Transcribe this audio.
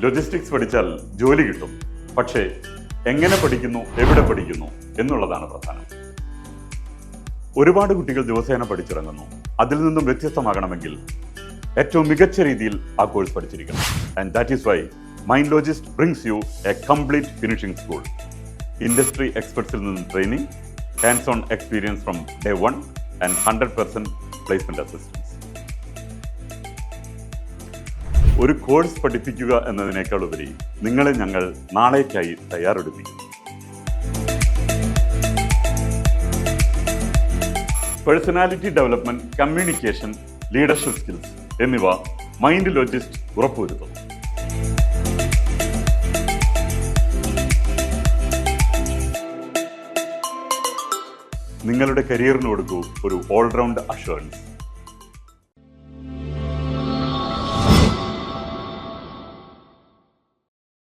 Logistics പഠിച്ചാൽ ജോലി കിട്ടും. പക്ഷേ എങ്ങനെ പഠിക്കുന്നു, എവിടെ പഠിക്കുന്നു എന്നുള്ളതാണ് പ്രധാനം. ഒരുപാട് കുട്ടികൾ ദിവസേന പഠിച്ചിറങ്ങുന്നു. അതിൽ നിന്നും വ്യത്യസ്തമാകണമെങ്കിൽ ഏറ്റവും മികച്ച രീതിയിൽ ആ കോഴ്സ് പഠിച്ചിരിക്കണം. And that is why Mindlogist brings you a complete finishing school. Industry എക്സ്പെർട്സിൽ നിന്നും training, hands on experience from day 1 and 100% placement assistance. ഒരു കോഴ്സ് പഠിപ്പിക്കുക എന്നതിനേക്കാൾ ഉപരി നിങ്ങളെ ഞങ്ങൾ നാളേക്കായി തയ്യാറെടുപ്പിക്കും. Personality development, communication, leadership skills എന്നിവ മൈൻഡ്ലോജിസ്റ്റ് ഉറപ്പുവരുത്തുന്നു. നിങ്ങളുടെ കരിയറിന് കൊടുക്കൂ ഒരു ഓൾറൗണ്ട് അഷ്വറൻസ്.